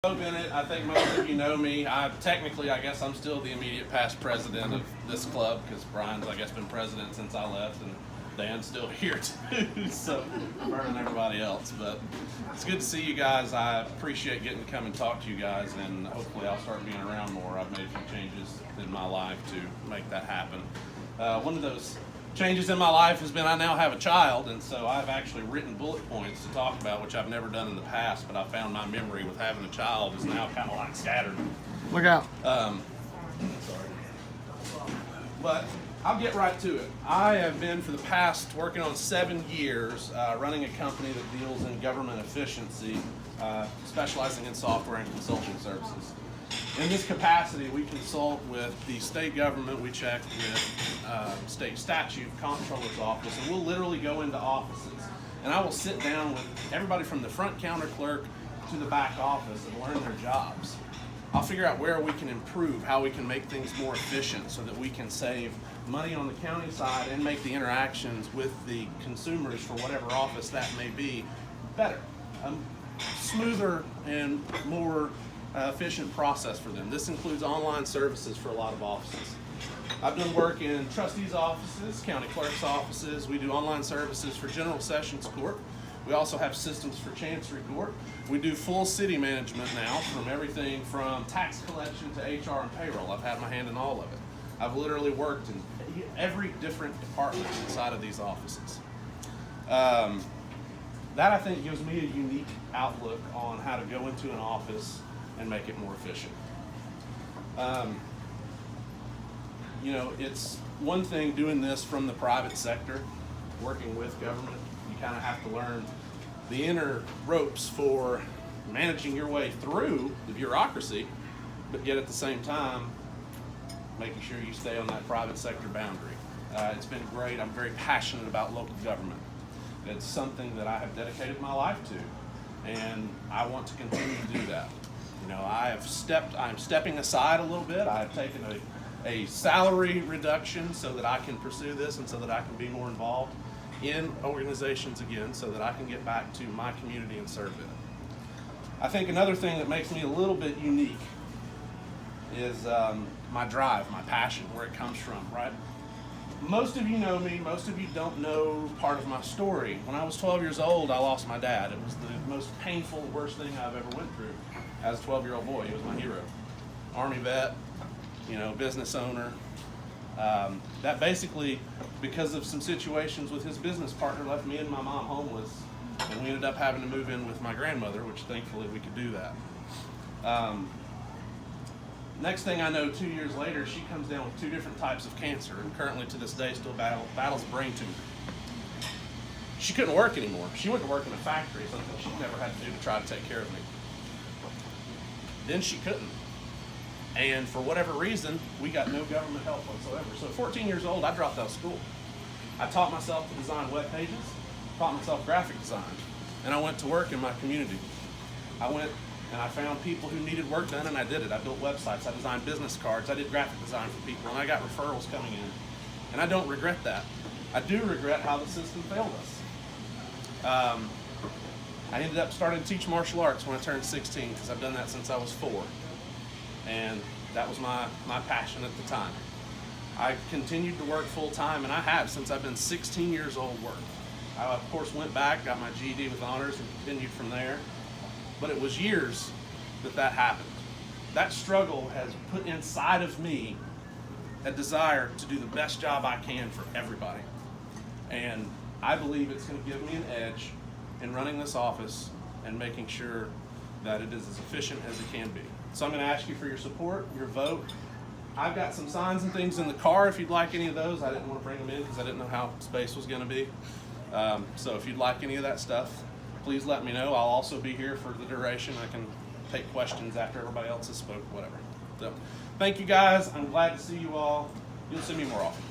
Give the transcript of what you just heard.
Hello, Bennett. I think most of you know me. Technically, I guess I'm still the immediate past president of this club because Brian's, I guess, been president since I left, and Dan's still here too. So burning everybody else. But it's good to see you guys. I appreciate getting to come and talk to you guys, and hopefully I'll start being around more. I've made a few changes in my life to make that happen. One of those changes in my life has been I now have a child, and so I've actually written bullet points to talk about, which I've never done in the past, but I found my memory with having a child is now kind of like scattered. Look out. Sorry. But I'll get right to it. I have been for the past working on 7 years running a company that deals in government efficiency, specializing in software and consulting services. In this capacity, we consult with the state government. We check with state statute, comptroller's office, and we'll literally go into offices. And I will sit down with everybody from the front counter clerk to the back office and learn their jobs. I'll figure out where we can improve, how we can make things more efficient so that we can save money on the county side and make the interactions with the consumers for whatever office that may be better. Smoother and more efficient process for them. This includes online services for a lot of offices. I've done work in trustees' offices, county clerk's offices. We do online services for general sessions court. We also have systems for chancery court. We do full city management now, from everything from tax collection to HR and payroll. I've had my hand in all of it. I've literally worked in every different department inside of these offices. That, I think, gives me a unique outlook on how to go into an office and make it more efficient. It's one thing doing this from the private sector, working with government. You kind of have to learn the inner ropes for managing your way through the bureaucracy, but yet at the same time, making sure you stay on that private sector boundary. It's been great. I'm very passionate about local government. It's something that I have dedicated my life to, and I want to continue to do that. I'm stepping aside a little bit. I've taken a salary reduction so that I can pursue this and so that I can be more involved in organizations again so that I can get back to my community and serve it. I think another thing that makes me a little bit unique is my drive, my passion, where it comes from, right? Most of you know me, most of you don't know part of my story. When I was 12 years old, I lost my dad. It was the most painful, worst thing I've ever went through. As a 12-year-old boy, he was my hero. Army vet, business owner. That basically, because of some situations with his business partner, left me and my mom homeless, and we ended up having to move in with my grandmother, which thankfully we could do that. Next thing I know, 2 years later, she comes down with 2 different types of cancer, and currently to this day still battles brain tumor. She couldn't work anymore. She went to work in a factory, something she'd never had to do to try to take care of me. Then she couldn't. And for whatever reason, we got no government help whatsoever. So at 14 years old, I dropped out of school. I taught myself to design web pages, taught myself graphic design, and I went to work in my community. I went and I found people who needed work done, and I did it. I built websites, I designed business cards, I did graphic design for people, and I got referrals coming in. And I don't regret that. I do regret how the system failed us. I ended up starting to teach martial arts when I turned 16 because I've done that since I was 4. And that was my passion at the time. I continued to work full time, and I have since I've been 16 years old worked. I, of course, went back, got my GED with honors, and continued from there. But it was years that happened. That struggle has put inside of me a desire to do the best job I can for everybody. And I believe it's going to give me an edge in running this office and making sure that it is as efficient as it can be. So I'm going to ask you for your support, your vote. I've got some signs and things in the car if you'd like any of those. I didn't want to bring them in because I didn't know how space was going to be. So if you'd like any of that stuff, please let me know. I'll also be here for the duration. I can take questions after everybody else has spoke, whatever. So thank you guys. I'm glad to see you all. You'll see me more often.